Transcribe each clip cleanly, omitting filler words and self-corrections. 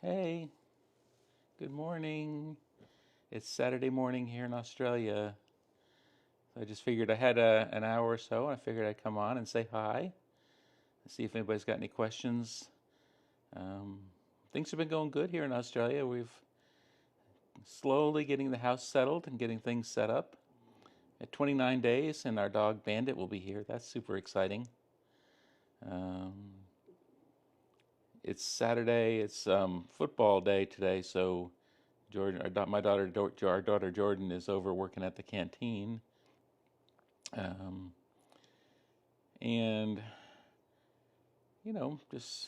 Hey, good morning. It's Saturday morning here in Australia. So I just figured I had an hour or so, and I figured I'd come on and say hi and see if anybody's got any questions. Um, Things have been going good here in Australia. We've slowly getting the house settled and getting things set up. At 29 days, and our dog Bandit will be here. That's super exciting. Um, it's Saturday. It's football day today, so Jordan, our daughter Jordan is over working at the canteen, um, and just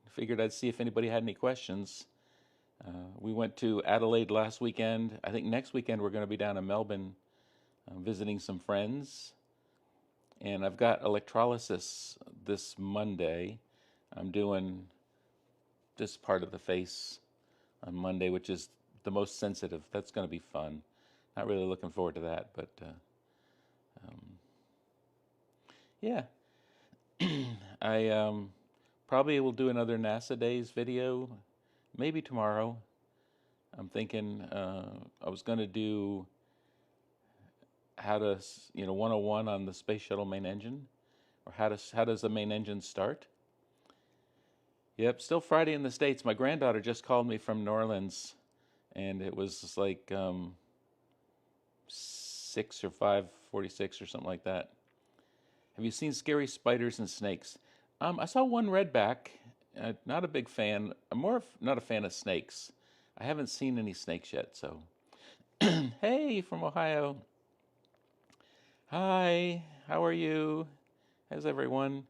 figured I'd see if anybody had any questions. We went to Adelaide last weekend. I think next weekend we're going to be down in Melbourne, visiting some friends, and I've got electrolysis this Monday. I'm doing this part of the face on Monday, which is the most sensitive. That's going to be fun. Not really looking forward to that, but um, yeah. I probably will do another NASA Days video, maybe tomorrow. I'm thinking I was going to do how to, 101 on the space shuttle main engine, or how does the main engine start? Yep, still Friday in the States. My granddaughter just called me from New Orleans, and it was like 6 or 5:46 or something like that. Have you seen scary spiders and snakes? I saw one redback. Not a big fan. I'm not a fan of snakes. I haven't seen any snakes yet. So, hey, from Ohio. Hi, how are you? How's everyone?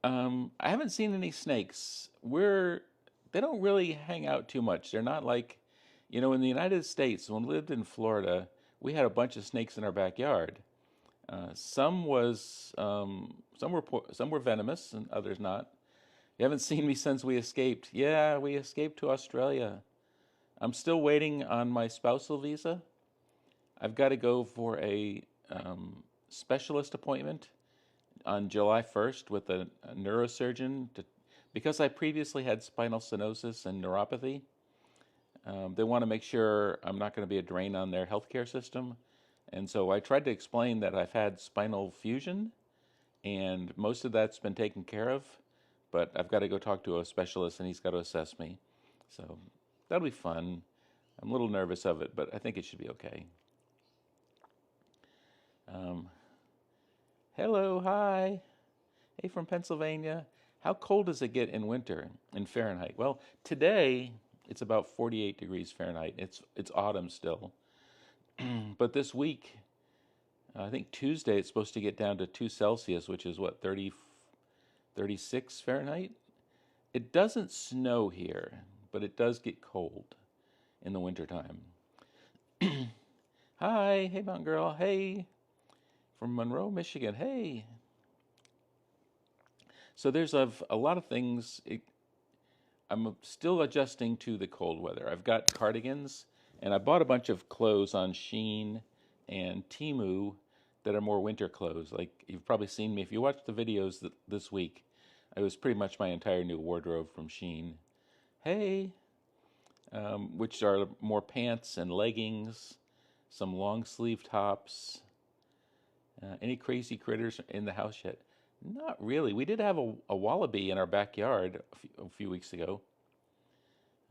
I haven't seen any snakes. They don't really hang out too much. They're not like, in the United States, when we lived in Florida, we had a bunch of snakes in our backyard. Some were venomous and others not. You haven't seen me since we escaped. Yeah, we escaped to Australia. I'm still waiting on my spousal visa. I've got to go for a specialist appointment on July 1st with a neurosurgeon because I previously had spinal stenosis and neuropathy. They want to make sure I'm not going to be a drain on their healthcare system. And so I tried to explain that I've had spinal fusion and most of that's been taken care of, but I've got to go talk to a specialist and he's got to assess me. So that'll be fun. I'm a little nervous of it, but I think it should be okay. Um, Hello, hi. Hey, from Pennsylvania. How cold does it get in winter in Fahrenheit? Well, today it's about 48 degrees Fahrenheit. It's autumn still. But this week, I think Tuesday it's supposed to get down to 2 Celsius, which is what, 36 Fahrenheit? It doesn't snow here, but it does get cold in the wintertime. Hi, hey, Mountain Girl. Hey, from Monroe, Michigan. Hey. So there's a lot of things. I'm still adjusting to the cold weather. I've got cardigans, and I bought a bunch of clothes on Shein and Temu that are more winter clothes. Like you've probably seen me if you watched the videos this week. It was pretty much my entire new wardrobe from Shein. Hey, which are more pants and leggings, some long sleeve tops. Any crazy critters in the house yet? Not really. We did have a wallaby in our backyard a few weeks ago.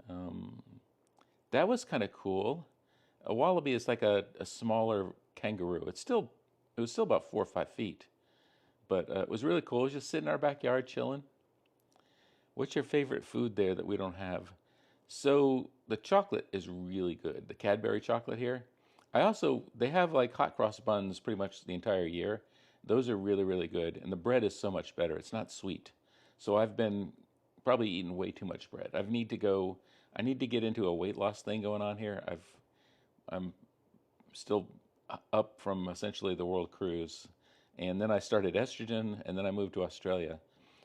Um, that was kind of cool. A wallaby is like a smaller kangaroo. It was still about 4 or 5 feet, but it was really cool. It was just sitting in our backyard chilling. What's your favorite food there that we don't have? So the chocolate is really good. The Cadbury chocolate here. They have like hot cross buns pretty much the entire year. Those are really, really good. And the bread is so much better. It's not sweet. So I've been probably eating way too much bread. I need to get into a weight loss thing going on here. I'm still up from essentially the world cruise. And then I started estrogen and then I moved to Australia.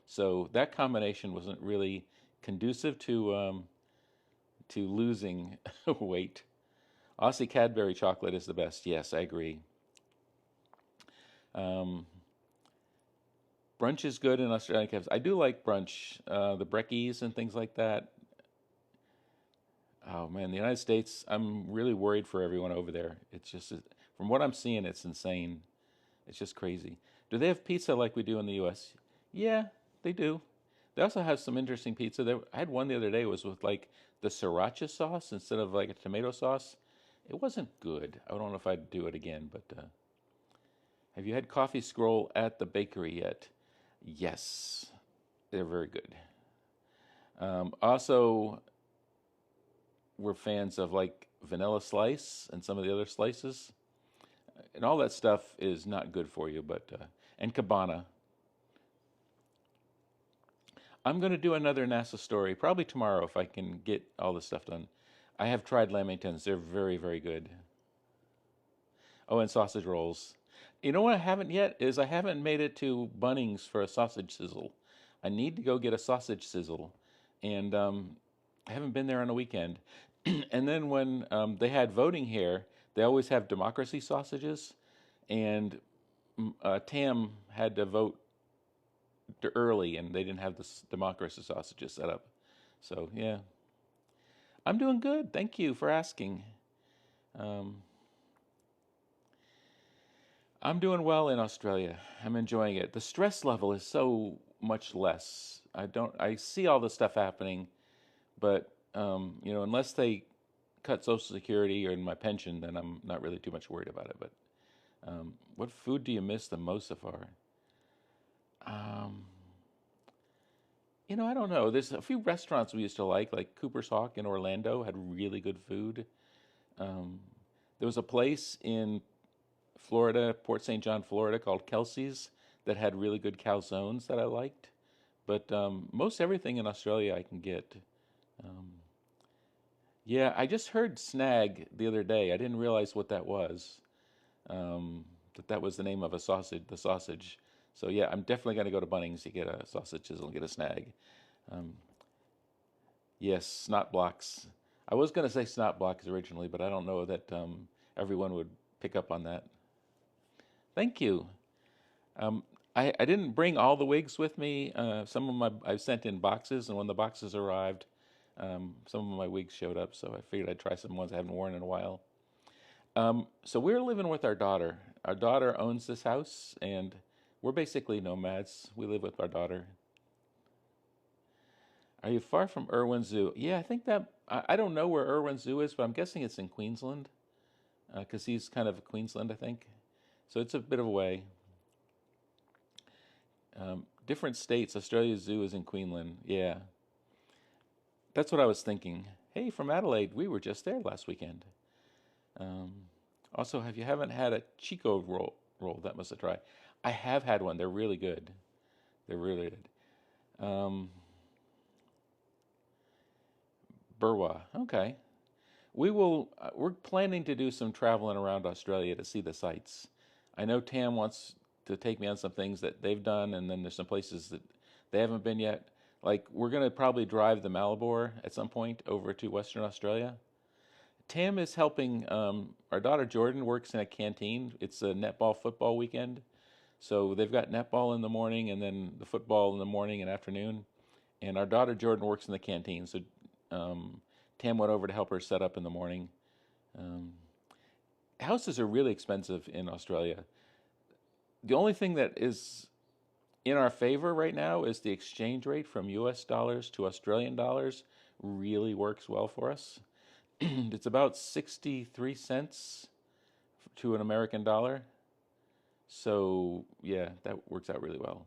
So that combination wasn't really conducive to losing weight. Aussie Cadbury chocolate is the best. Yes, I agree. Um, Brunch is good in Australian cafes. I do like brunch, the brekkies and things like that. Oh man, the United States, I'm really worried for everyone over there. It's just, from what I'm seeing, it's insane. It's just crazy. Do they have pizza like we do in the U.S.? Yeah, they do. They also have some interesting pizza. I had one the other day. It was with like the sriracha sauce instead of like a tomato sauce. It wasn't good. I don't know if I'd do it again, but have you had coffee scroll at the bakery yet? Yes, they're very good. Also, we're fans of like vanilla slice and some of the other slices, and all that stuff is not good for you. But and cabana. I'm going to do another NASA story probably tomorrow if I can get all this stuff done. I have tried lamingtons; they're very, very good. Oh, and sausage rolls. You know what I haven't yet is I haven't made it to Bunnings for a sausage sizzle. I need to go get a sausage sizzle, and I haven't been there on a weekend. And then when they had voting here, they always have democracy sausages, and Tam had to vote early, and they didn't have the democracy sausages set up. So yeah, I'm doing good. Thank you for asking. Um, I'm doing well in Australia. I'm enjoying it. The stress level is so much less. I see all this stuff happening, but unless they cut Social Security or in my pension, then I'm not really too much worried about it. But what food do you miss the most so far? Um, I don't know. There's a few restaurants we used to like Cooper's Hawk in Orlando had really good food. Um, there was a place in Florida, Port St. John, Florida, called Kelsey's that had really good calzones that I liked. But most everything in Australia I can get. Um, yeah, I just heard snag the other day. I didn't realize what that was. Um, that was the name of a sausage, the sausage. So yeah, I'm definitely going to go to Bunnings to get a sausage sizzle and get a snag. Um, yes, snot blocks. I was going to say snot blocks originally, but I don't know that everyone would pick up on that. Thank you. Um, I didn't bring all the wigs with me. Some of my I sent in boxes, and when the boxes arrived, some of my wigs showed up. So I figured I'd try some ones I haven't worn in a while. So we're living with our daughter. Our daughter owns this house, and we're basically nomads. We live with our daughter. Are you far from Irwin Zoo? Yeah, I think that I don't know where Irwin Zoo is, but I'm guessing it's in Queensland because he's kind of Queensland, I think. So it's a bit of a way. Different states. Australia Zoo is in Queensland. Yeah, that's what I was thinking. Hey, from Adelaide, we were just there last weekend. Um, Also, if you haven't had a Chico roll, that must a try. I have had one. They're really good. They're really good. Burwa. Okay. We're planning to do some traveling around Australia to see the sights. I know Tam wants to take me on some things that they've done, and then there's some places that they haven't been yet. Like we're gonna probably drive the Malibor at some point over to Western Australia. Tam is helping. Our daughter Jordan works in a canteen. It's a netball football weekend, so they've got netball in the morning and then the football in the morning and afternoon. And our daughter Jordan works in the canteen, so um, Tam went over to help her set up in the morning. Um, Houses are really expensive in Australia. The only thing that is in our favor right now is the exchange rate from US dollars to Australian dollars really works well for us. It's about 63 cents to an American dollar. So, yeah, that works out really well.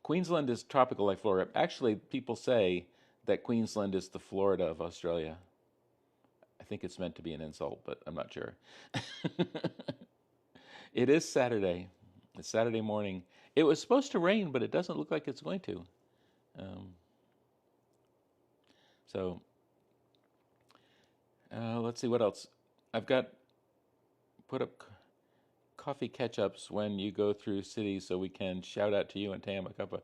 Queensland is tropical like Florida. Actually, people say that Queensland is the Florida of Australia. I think it's meant to be an insult, but I'm not sure. It is Saturday. It's Saturday morning. It was supposed to rain, but it doesn't look like it's going to. Um, so let's see what else. I've got put up coffee catch-ups when you go through cities, so we can shout out to you and Tam a cup of.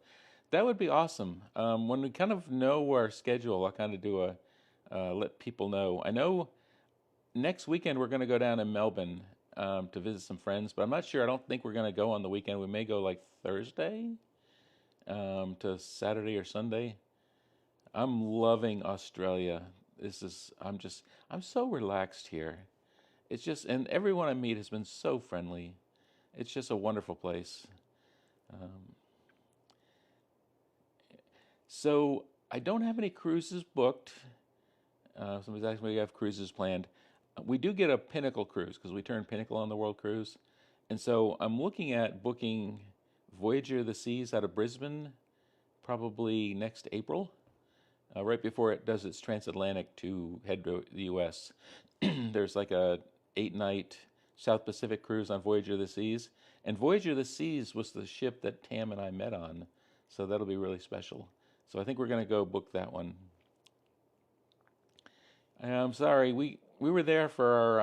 That would be awesome. When we kind of know our schedule, I'll kind of do a let people know. I know next weekend we're going to go down in Melbourne to visit some friends, but I'm not sure. I don't think we're going to go on the weekend. We may go like Thursday to Saturday or Sunday. I'm loving Australia. I'm so relaxed here. It's just, and everyone I meet has been so friendly. It's just a wonderful place. Um, so I don't have any cruises booked. Somebody's asking me if we have cruises planned. We do get a Pinnacle cruise because we turned Pinnacle on the World Cruise. And so I'm looking at booking Voyager of the Seas out of Brisbane probably next April, right before it does its transatlantic to head to the U.S. There's like a 8-night South Pacific cruise on Voyager of the Seas, and Voyager of the Seas was the ship that Tam and I met on, so that'll be really special. So I think we're going to go book that one. I'm sorry, we were there for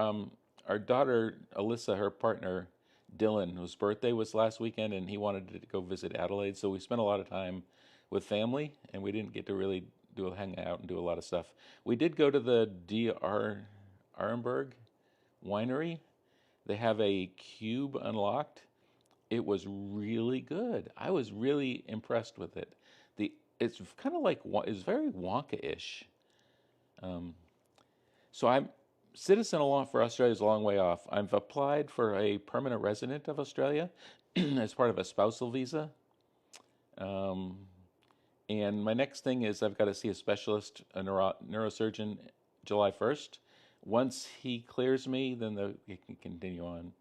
our daughter Alyssa, her partner Dylan, whose birthday was last weekend, and he wanted to go visit Adelaide. So we spent a lot of time with family, and we didn't get to really do a hangout and do a lot of stuff. We did go to the D.R. Arenberg winery. They have a cube unlocked. It was really good. I was really impressed with it. The it's kind of like it's very Wonka-ish. Um, So I'm citizen along for Australia is a long way off. I've applied for a permanent resident of Australia as part of a spousal visa. Um, and my next thing is I've got to see a specialist, a neurosurgeon, July 1st. Once he clears me, then we can continue on.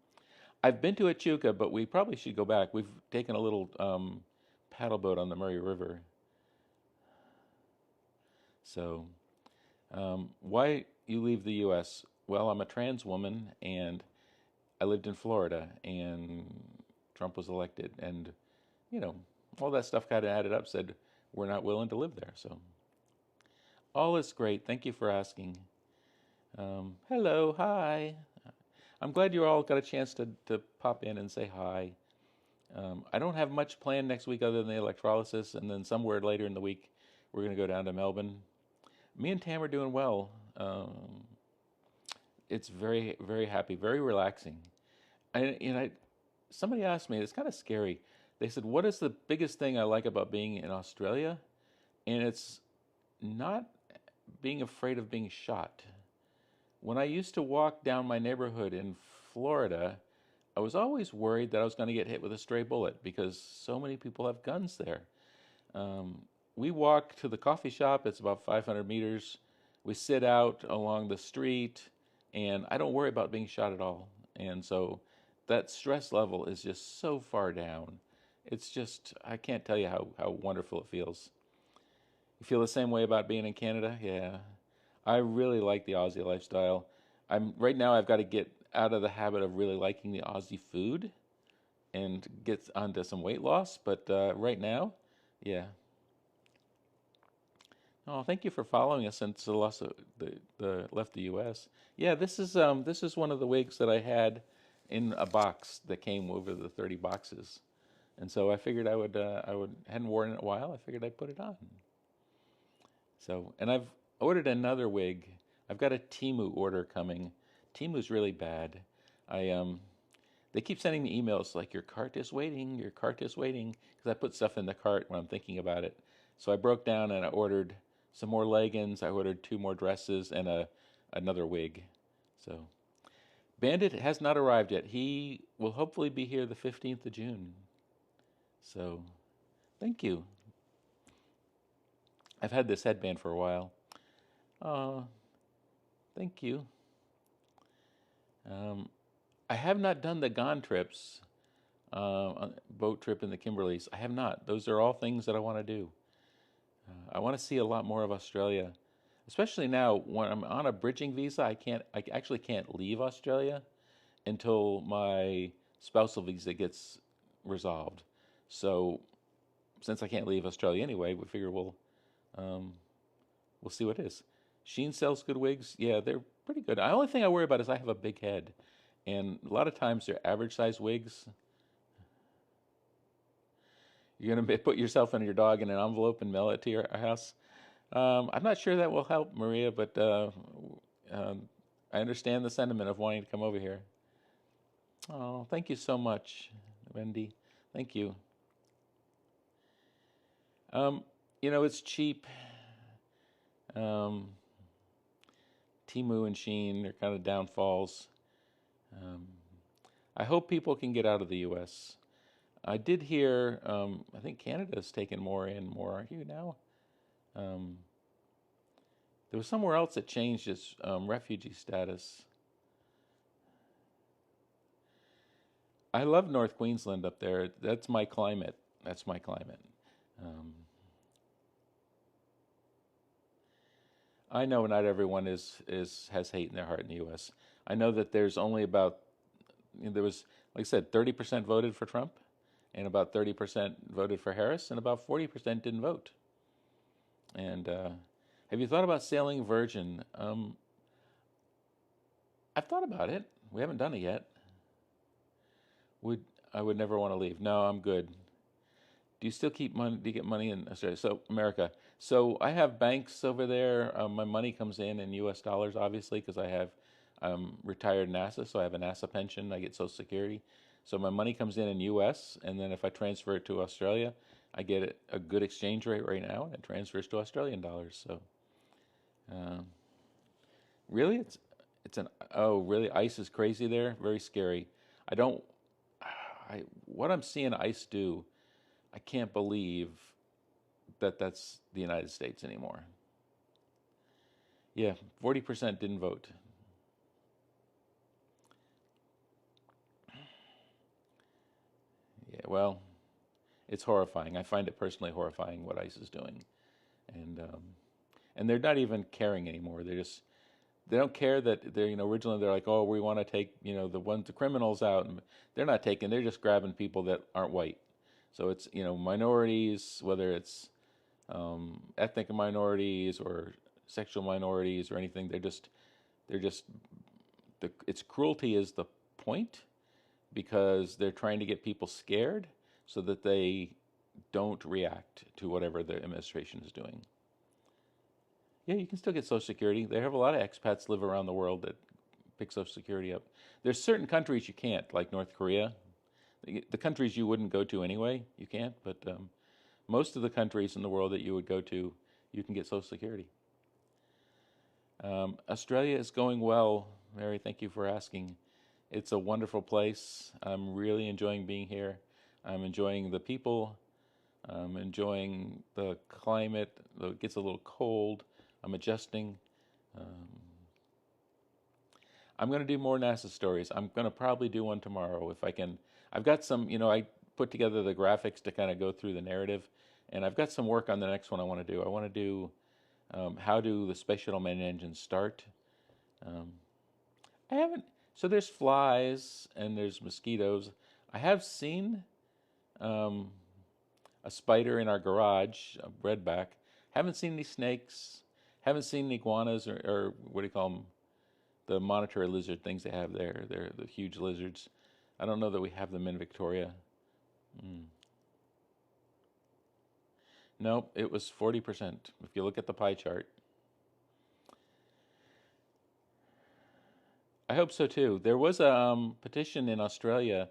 I've been to Echuca, but we probably should go back. We've taken a little paddle boat on the Murray River. So why you leave the U.S.? Well, I'm a trans woman, and I lived in Florida, and Trump was elected, and you know, all that stuff kind of added up. Said we're not willing to live there. So all is great. Thank you for asking. Hello, hi. I'm glad you all got a chance to pop in and say hi. I don't have much planned next week other than the electrolysis, and then somewhere later in the week we're going to go down to Melbourne. Me and Tam are doing well. It's very, very happy, very relaxing. Somebody asked me, it's kind of scary. They said, "What is the biggest thing I like about being in Australia?" And it's not being afraid of being shot. When I used to walk down my neighborhood in Florida, I was always worried that I was going to get hit with a stray bullet because so many people have guns there. Um, we walk to the coffee shop, it's about 500 meters. We sit out along the street, and I don't worry about being shot at all. And so that stress level is just so far down. It's just, I can't tell you how wonderful it feels. You feel the same way about being in Canada? Yeah. I really like the Aussie lifestyle. Right now I've got to get out of the habit of really liking the Aussie food and get onto some weight loss, but right now, yeah. Oh, thank you for following us since the left the U.S. Yeah, this is one of the wigs that I had in a box that came over the 30 boxes, and so I figured I would hadn't worn it in a while. I figured I'd put it on. So, and I've ordered another wig. I've got a Timu order coming. Timu's really bad. I They keep sending me emails like your cart is waiting, because I put stuff in the cart when I'm thinking about it. So I broke down and I ordered some more leggings. I ordered 2 more dresses and another wig. So Bandit has not arrived yet. He will hopefully be here the 15th of June. So thank you. I've had this headband for a while. Oh, thank you. Um, I have not done the Gone trips, boat trip in the Kimberleys. I have not. Those are all things that I want to do. I want to see a lot more of Australia, especially now when I'm on a bridging visa. I actually can't leave Australia until my spousal visa gets resolved. So since I can't leave Australia anyway, we figure um, we'll see what it is. Sheen sells good wigs. Yeah, they're pretty good. The only thing I worry about is I have a big head, and a lot of times they're average size wigs. You're gonna put yourself and your dog in an envelope and mail it to your house. I'm not sure that will help, Maria, but I understand the sentiment of wanting to come over here. Oh, thank you so much, Wendy. Thank you. Um, it's cheap. Um, Temu and Shein are kind of downfalls. Um, I hope people can get out of the U.S. I did hear, I think Canada's taken more in more, aren't you now? Um, there was somewhere else that changed its refugee status. I love North Queensland up there. That's my climate. That's my climate. Um, I know not everyone is has hate in their heart in the U.S. I know that there's only about, there was, like I said, 30% voted for Trump, and about 30% voted for Harris, and about 40% didn't vote. And have you thought about sailing Virgin? I've thought about it. We haven't done it yet. Would I would never want to leave. No, I'm good. Do you still keep money? Do you get money in Australia? So America. So I have banks over there. My money comes in U.S. dollars, obviously, because I have retired NASA, so I have a NASA pension. I get Social Security. So my money comes in U.S. and then if I transfer it to Australia, I get a good exchange rate right now, and it transfers to Australian dollars. So uh, really, it's an oh really ice is crazy there. Very scary. I don't. I what I'm seeing ice do. I can't believe that that's the United States anymore. Yeah, 40% didn't vote. Yeah, well, it's horrifying. I find it personally horrifying what ICE is doing, and and they're not even caring anymore. They don't care that they're originally they're like, oh, we want to take the criminals out, and they're not taking. They're just grabbing people that aren't white. So it's minorities, whether it's ethnic minorities or sexual minorities or anything. They're just its cruelty is the point because they're trying to get people scared so that they don't react to whatever the administration is doing. Yeah, you can still get Social Security. They have a lot of expats live around the world that pick Social Security up. There's certain countries you can't, like North Korea. The countries you wouldn't go to anyway, you can't. But most of the countries in the world that you would go to, you can get Social Security. Australia is going well, Mary. Thank you for asking. It's a wonderful place. I'm really enjoying being here. I'm enjoying the people. I'm enjoying the climate. Though it gets a little cold, I'm adjusting. Um, I'm going to do more NASA stories. I'm going to probably do one tomorrow if I can. I've got some, I put together the graphics to kind of go through the narrative, and I've got some work on the next one I want to do. I want to do how do the Space Shuttle main engines start. Um, I haven't. So there's flies and there's mosquitoes. I have seen um, a spider in our garage, a redback. Haven't seen any snakes. Haven't seen any iguanas or what do you call them? The monitor lizard things they have there. They're the huge lizards. I don't know that we have them in Victoria. Mm. Nope, it was 40%. If you look at the pie chart, I hope so too. There was a petition in Australia.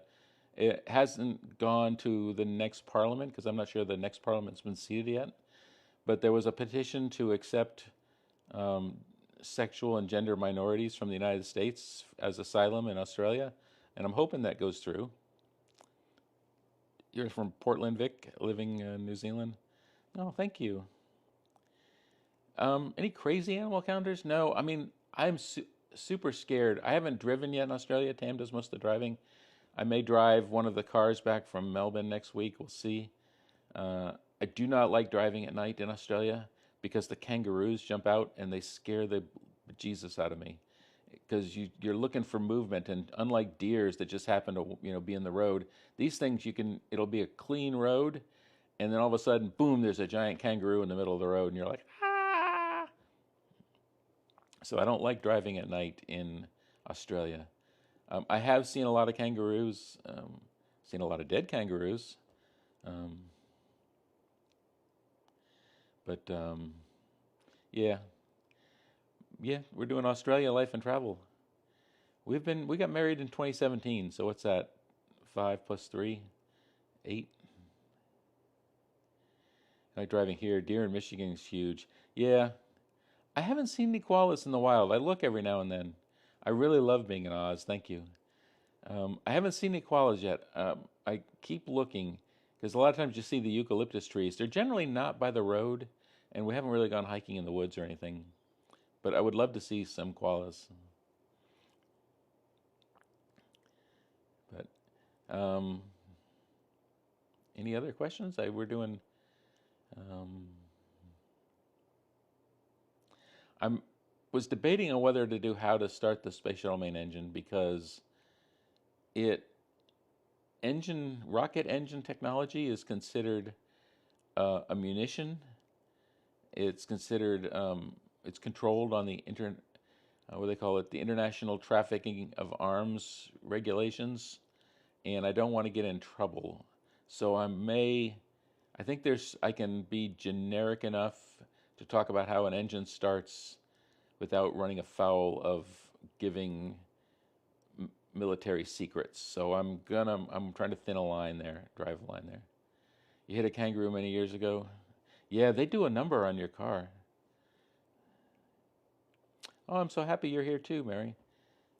It hasn't gone to the next parliament because I'm not sure the next parliament's been seated yet. But there was a petition to accept um, sexual and gender minorities from the United States as asylum in Australia, and I'm hoping that goes through. You're from Portland, Vic, living in New Zealand. Oh, thank you. Any crazy animal encounters? No, I mean super scared. I haven't driven yet in Australia. Tam does most of the driving. I may drive one of the cars back from Melbourne next week. We'll see. I do not like driving at night in Australia because the kangaroos jump out and they scare the Jesus out of me. Because you're looking for movement, and unlike deers that just happen to be in the road, these things it'll be a clean road, and then all of a sudden, boom, there's a giant kangaroo in the middle of the road, and you're like, ah. So I don't like driving at night in Australia. I have seen a lot of kangaroos, seen a lot of dead kangaroos. Um, But yeah, yeah, we're doing Australia life and travel. We got married in 2017. So what's that? 5 + 3, 8. Like driving here, Deer in Michigan is huge. Yeah, I haven't seen any koalas in the wild. I look every now and then. I really love being in Oz. Thank you. I haven't seen any koalas yet. I keep looking because a lot of times you see the eucalyptus trees. They're generally not by the road, and we haven't really gone hiking in the woods or anything. But I would love to see some koalas. But any other questions? We're doing. Um, I'm was debating on whether to do how to start the space shuttle main engine because it rocket engine technology is considered a munition. It's considered it's controlled on the what do they call it, the international trafficking of arms regulations, and I don't want to get in trouble. So I think I can be generic enough to talk about how an engine starts without running afoul of giving military secrets. So I'm trying to thin a line there, drive a line there. You hit a kangaroo many years ago. Yeah, they do a number on your car. Oh, I'm so happy you're here too, Mary.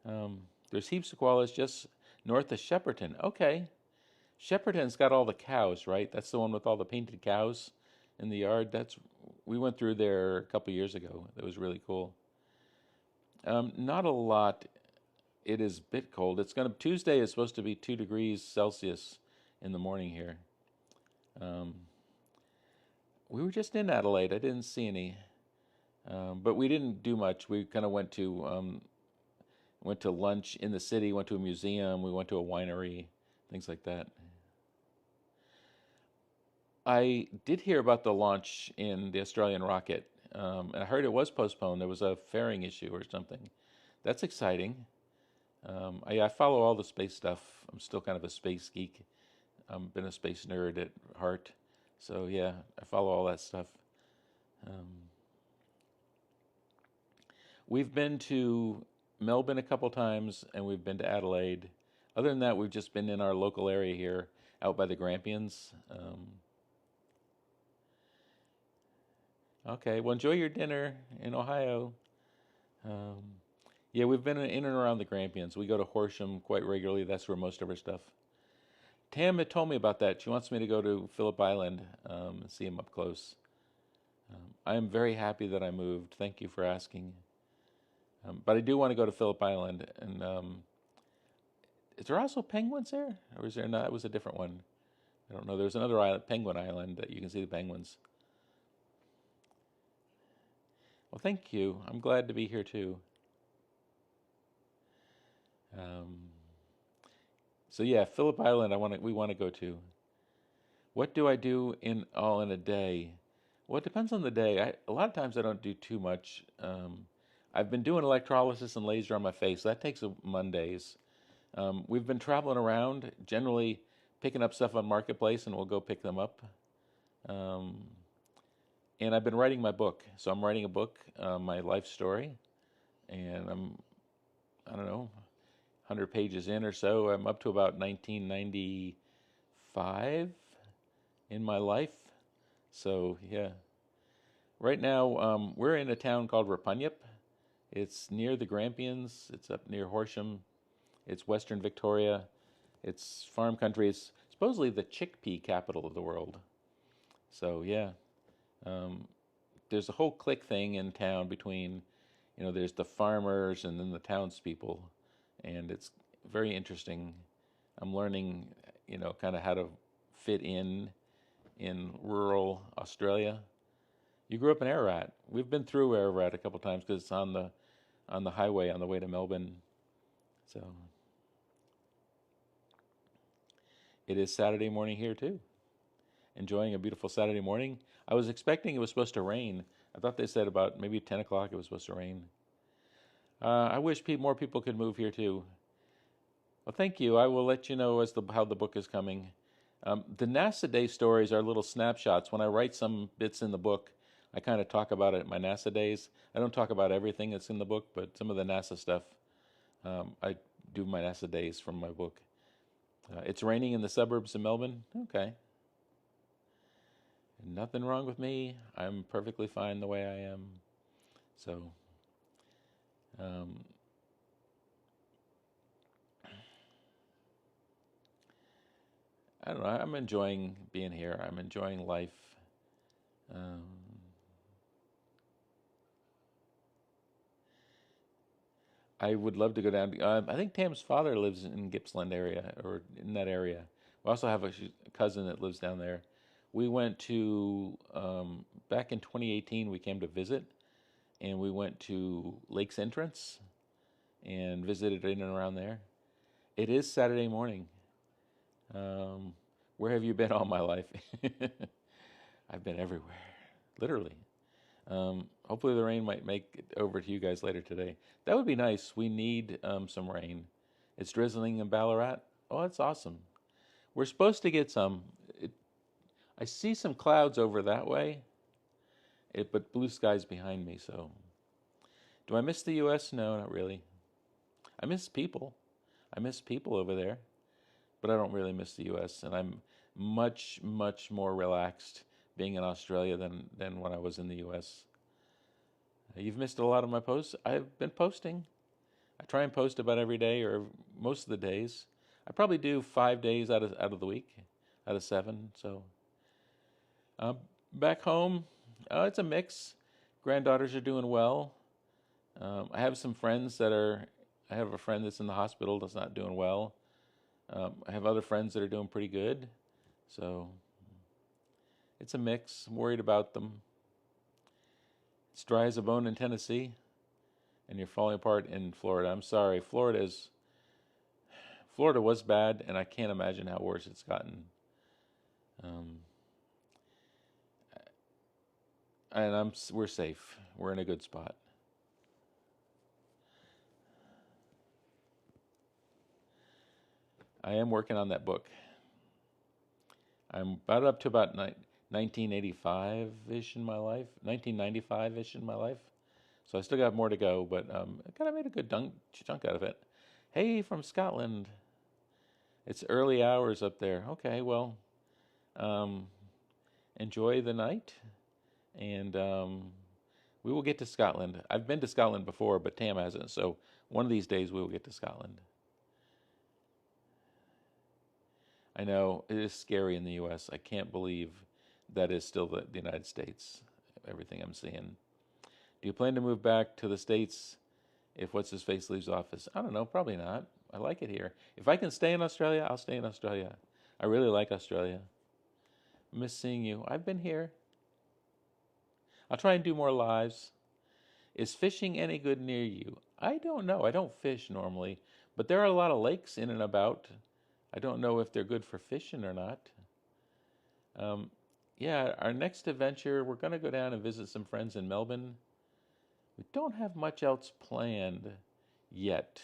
There's heaps of koalas just north of Shepperton. Okay. Shepperton's got all the cows, right? That's the one with all the painted cows in the yard. We went through there a couple years ago. That was really cool. Not a lot. It is a bit cold. Tuesday is supposed to be 2 degrees Celsius in the morning here. Um, we were just in Adelaide. I didn't see any, but we didn't do much. We kind of went to lunch in the city, went to a museum, we went to a winery, things like that. I did hear about the launch in the Australian rocket, and I heard it was postponed. There was a fairing issue or something. That's exciting. I follow all the space stuff. I'm still kind of a space geek. I've been a space nerd at heart. So yeah, I follow all that stuff. Um, we've been to Melbourne a couple times, and we've been to Adelaide. Other than that, we've just been in our local area here, out by the Grampians. Okay, well, enjoy your dinner in Ohio. Um, yeah, we've been in and around the Grampians. We go to Horsham quite regularly. That's where most of our stuff. Tam had told me about that. She wants me to go to Phillip Island and see him up close. I am very happy that I moved. Thank you for asking. But I do want to go to Phillip Island. And is there also penguins there? Or is there not? It was a different one. I don't know. There's another island, Penguin Island, that you can see the penguins. Well, thank you. I'm glad to be here too. Um, so yeah, Phillip Island. We want to go to. What do I do in a day? Well, it depends on the day. A lot of times I don't do too much. I've been doing electrolysis and laser on my face. That takes Mondays. We've been traveling around, generally picking up stuff on Marketplace, and we'll go pick them up. Um, and I've been writing my book. So I'm writing a book, my life story, and I don't know, 100 pages in or so. I'm up to about 1995 in my life. So yeah, right now we're in a town called Rapunyup. It's near the Grampians. It's up near Horsham. It's Western Victoria. It's farm country. It's supposedly the chickpea capital of the world. So yeah, um, there's a whole clique thing in town between, there's the farmers and then the townspeople, and it's very interesting. I'm learning, kind of how to fit in rural Australia. You grew up in Ararat. We've been through Ararat a couple times because it's on the highway on the way to Melbourne. So it is Saturday morning here too. Enjoying a beautiful Saturday morning. I was expecting it was supposed to rain. I thought they said about maybe 10 o'clock it was supposed to rain. I wish more people could move here too. Well, thank you. I will let you know how the book is coming. The NASA Day stories are little snapshots. When I write some bits in the book, I kind of talk about it at my NASA days. I don't talk about everything that's in the book, but some of the NASA stuff, I do my NASA days from my book. It's raining in the suburbs of Melbourne. Okay. Nothing wrong with me. I'm perfectly fine the way I am. So um, I don't know. I'm enjoying being here. I'm enjoying life. Um, I would love to go down. I think Tam's father lives in Gippsland area or in that area. We also have a cousin that lives down there. We went to back in 2018. We came to visit, and we went to Lake's Entrance and visited in and around there. It is Saturday morning. Um, where have you been all my life? I've been everywhere, literally. Hopefully, the rain might make it over to you guys later today. That would be nice. We need some rain. It's drizzling in Ballarat. Oh, that's awesome. We're supposed to get some. I see some clouds over that way, but blue skies behind me. So, do I miss the U.S.? No, not really. I miss people. I miss people over there, but I don't really miss the U.S. And I'm much, much more relaxed being in Australia than when I was in the U.S. You've missed a lot of my posts. I've been posting. I try and post about every day or most of the days. I probably do 5 days out of the week, out of 7. So uh, back home, it's a mix. Granddaughters are doing well. I have some friends that are. I have a friend that's in the hospital that's not doing well. I have other friends that are doing pretty good. So it's a mix. I'm worried about them. It's dry as a bone in Tennessee, and you're falling apart in Florida. I'm sorry. Florida was bad, and I can't imagine how worse it's gotten. Um, and we're safe. We're in a good spot. I am working on that book. I'm about up to about 1985-ish in my life, 1995-ish in my life. So I still got more to go, but I kind of made a good chunk out of it. Hey, from Scotland. It's early hours up there. Okay, well, um, enjoy the night, and we will get to Scotland. I've been to Scotland before, but Tam hasn't. So one of these days we will get to Scotland. I know it is scary in the U.S. I can't believe that is still the United States. Everything I'm seeing. Do you plan to move back to the States if what's his face leaves office? I don't know. Probably not. I like it here. If I can stay in Australia, I'll stay in Australia. I really like Australia. Miss seeing you. I've been here. I'll try and do more lives. Is fishing any good near you? I don't know. I don't fish normally, but there are a lot of lakes in and about. I don't know if they're good for fishing or not. Um, yeah, our next adventure, we're going to go down and visit some friends in Melbourne. We don't have much else planned yet.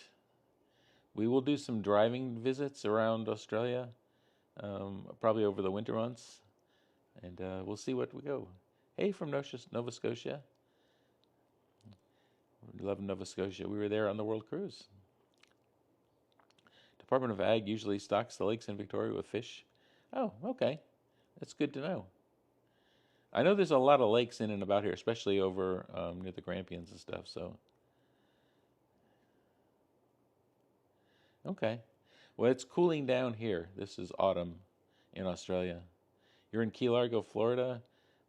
We will do some driving visits around Australia, probably over the winter months, and we'll see what we go. Hey, from Nova Scotia. We love Nova Scotia. We were there on the World Cruise. Department of Ag usually stocks the lakes in Victoria with fish. Oh, okay. That's good to know. I know there's a lot of lakes in and about here, especially over near the Grampians and stuff. So, okay. Well, it's cooling down here. This is autumn in Australia. You're in Key Largo, Florida,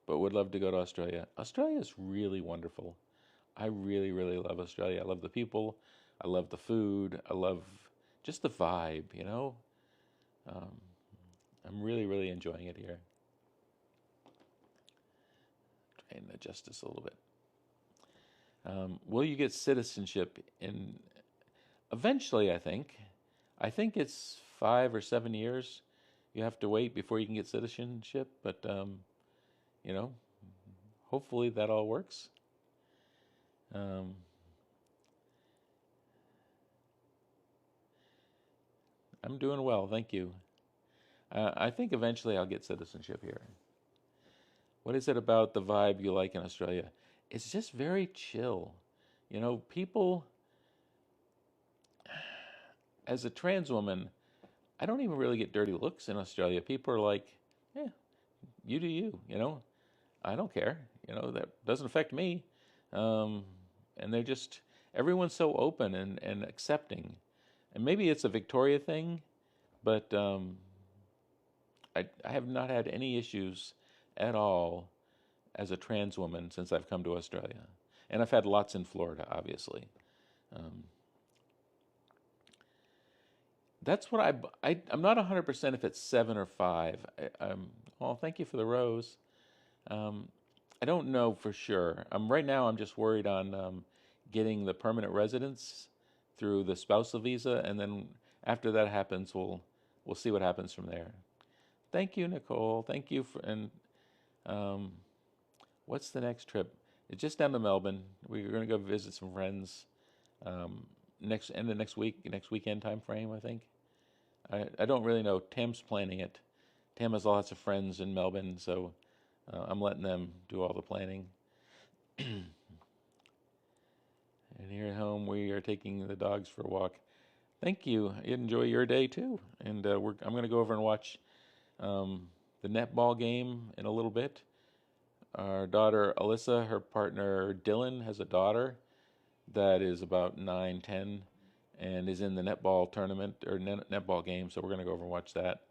but would love to go to Australia. Australia is really wonderful. I really, really love Australia. I love the people. I love the food. I love just the vibe, you know? Um, I'm really, really enjoying it here. Try and adjust this a little bit. Will you get citizenship in eventually? I think it's 5 or 7 years. You have to wait before you can get citizenship, but you know, hopefully that all works. Um, I'm doing well, thank you. I think eventually I'll get citizenship here. What is it about the vibe you like in Australia? It's just very chill. You know, people, as a trans woman, I don't even really get dirty looks in Australia. People are like, yeah, you do you, you know? I don't care. You know, that doesn't affect me. Um, and they're just everyone's so open and accepting. And maybe it's a Victoria thing, but I have not had any issues at all as a trans woman since I've come to Australia, and I've had lots in Florida, obviously. Um, that's what I'm not 100% if it's 7 or 5. Well, thank you for the rose. Um, I don't know for sure. Right now I'm just worried on getting the permanent residence through the spousal visa, and then after that happens, we'll see what happens from there. Thank you, Nicole. Thank you for and um, what's the next trip? It's just down to Melbourne. We're going to go visit some friends next end of next week, next weekend time frame, I think. I don't really know. Tam's planning it. Tam has lots of friends in Melbourne, so I'm letting them do all the planning. And here at home, we are taking the dogs for a walk. Thank you. Enjoy your day too. And I'm going to go over and watch the netball game in a little bit. Our daughter Alyssa, her partner Dylan, has a daughter that is about 9, 10, and is in the netball tournament or netball game. So we're going to go over and watch that.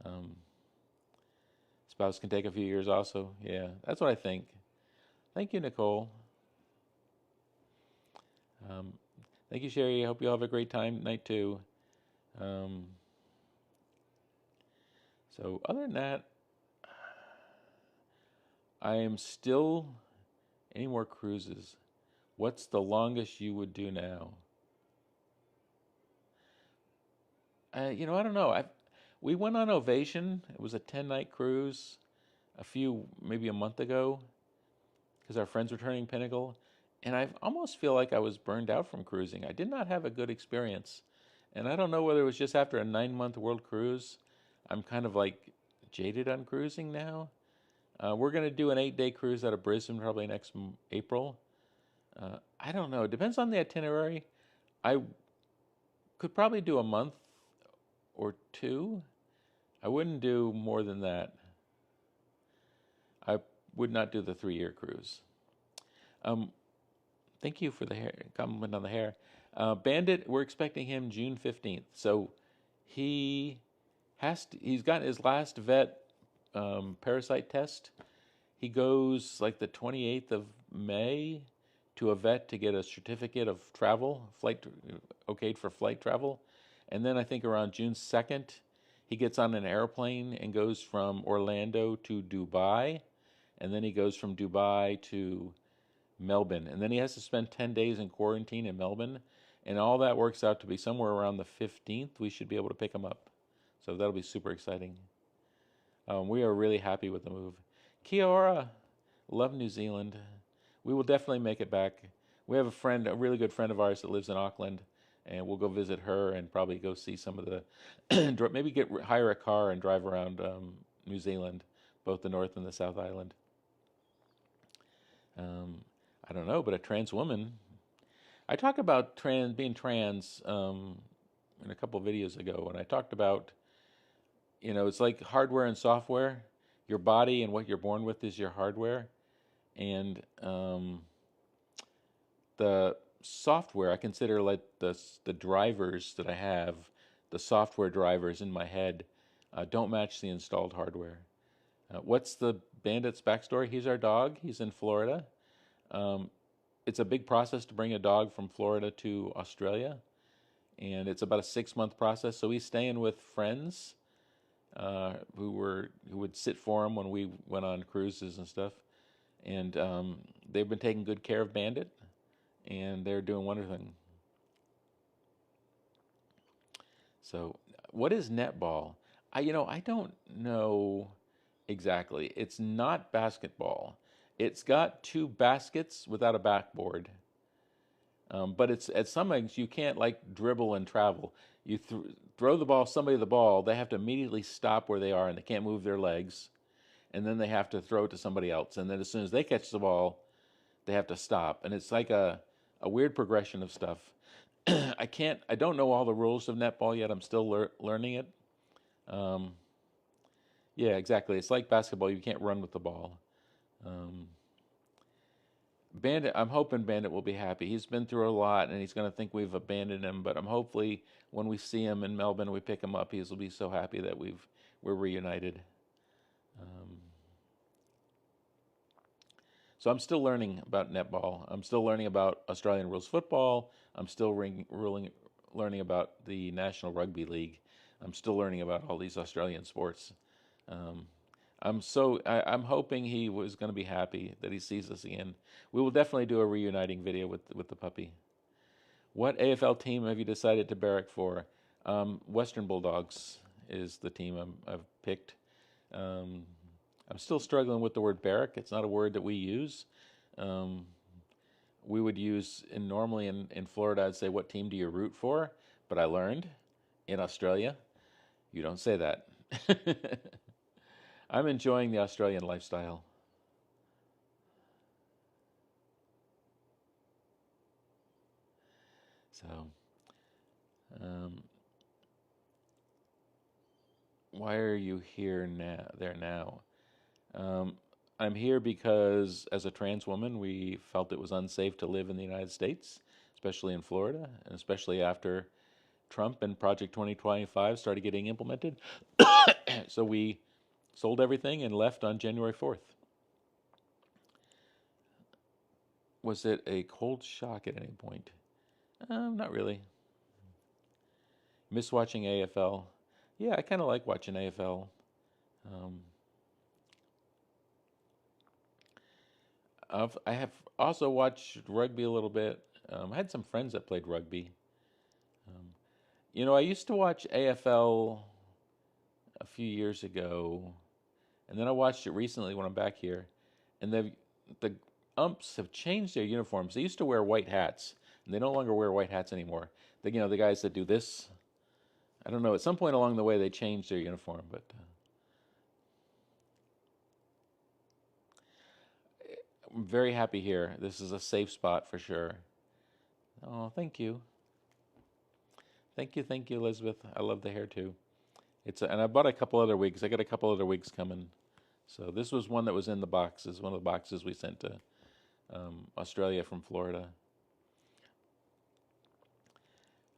Um, Spouse can take a few years also. Yeah, that's what I think. Thank you, Nicole. Um, Thank you, Sherry. I hope you all have a great time tonight too. Um, so other than that, I am still any more cruises. What's the longest you would do now? I don't know. We went on Ovation. It was a 10-night cruise maybe a month ago, because our friends were turning Pinnacle, and I almost feel like I was burned out from cruising. I did not have a good experience, and I don't know whether it was just after a 9-month world cruise. I'm kind of like jaded on cruising now. We're going to do an 8-day cruise out of Brisbane probably next April. I don't know. It depends on the itinerary. I could probably do a month or two. I wouldn't do more than that. I would not do the 3-year cruise. Um, Thank you for the hair compliment on the hair. Bandit, we're expecting him June 15th. So he's gotten his last vet parasite test. He goes like the 28th of May to a vet to get a certificate of travel, okayed for flight travel. And then I think around June 2nd, he gets on an airplane and goes from Orlando to Dubai. And then he goes from Dubai to Melbourne. And then he has to spend 10 days in quarantine in Melbourne. And all that works out to be somewhere around the 15th. We should be able to pick him up. So that'll be super exciting. We are really happy with the move. Kia ora. Love New Zealand. We will definitely make it back. We have a really good friend of ours that lives in Auckland, and we'll go visit her and probably go see some of the, maybe hire a car and drive around New Zealand, both the North and the South Island. I don't know, but a trans woman. I talked about being trans in a couple of videos ago, and I talked about, it's like hardware and software. Your body and what you're born with is your hardware, and the software I consider like the drivers that I have, the software drivers in my head, don't match the installed hardware. What's the Bandit's backstory? He's our dog. He's in Florida. It's a big process to bring a dog from Florida to Australia, and it's about a 6-month process. So he's staying with friends who would sit for him when we went on cruises and stuff, and they've been taking good care of Bandit, and they're doing wonderful things. So, what is netball? I don't know exactly. It's not basketball. It's got 2 baskets without a backboard. But it's at some ends you can't like dribble and travel. You throw somebody the ball, they have to immediately stop where they are and they can't move their legs. And then they have to throw it to somebody else. And then as soon as they catch the ball, they have to stop. And it's like a weird progression of stuff. I don't know all the rules of netball yet. I'm still learning it. Yeah, exactly. It's like basketball. You can't run with the ball. Bandit, I'm hoping Bandit will be happy. He's been through a lot, and he's going to think we've abandoned him. But I'm hopefully when we see him in Melbourne, we pick him up. He'll be so happy that we're reunited. Um, so I'm still learning about netball. I'm still learning about Australian rules football. I'm still learning about the National Rugby League. I'm still learning about all these Australian sports. Um, I'm hoping he was going to be happy that he sees us again. We will definitely do a reuniting video with the puppy. What AFL team have you decided to barrack for? Western Bulldogs is the team I've picked. Um, I'm still struggling with the word barrack. It's not a word that we use. Um, we would use normally in Florida. I'd say, "What team do you root for?" But I learned in Australia, you don't say that. I'm enjoying the Australian lifestyle. So, um, why are you here now? There now. Um, I'm here because, as a trans woman, we felt it was unsafe to live in the United States, especially in Florida, and especially after Trump and Project 2025 started getting implemented. So we sold everything and left on January 4th. Was it a cold shock at any point? Not really. Miss watching AFL. Yeah, I kind of like watching AFL. Um, I have also watched rugby a little bit. I had some friends that played rugby. Um, I used to watch AFL a few years ago, and then I watched it recently when I'm back here, and the umps have changed their uniforms. They used to wear white hats, and they no longer wear white hats anymore. The guys that do this. I don't know. At some point along the way, they changed their uniform, but I'm very happy here. This is a safe spot for sure. Oh, thank you, Elizabeth. I love the hair too. And I bought a couple other wigs. I got a couple other wigs coming. So this was one that was in the box. This is one of the boxes we sent to Australia from Florida.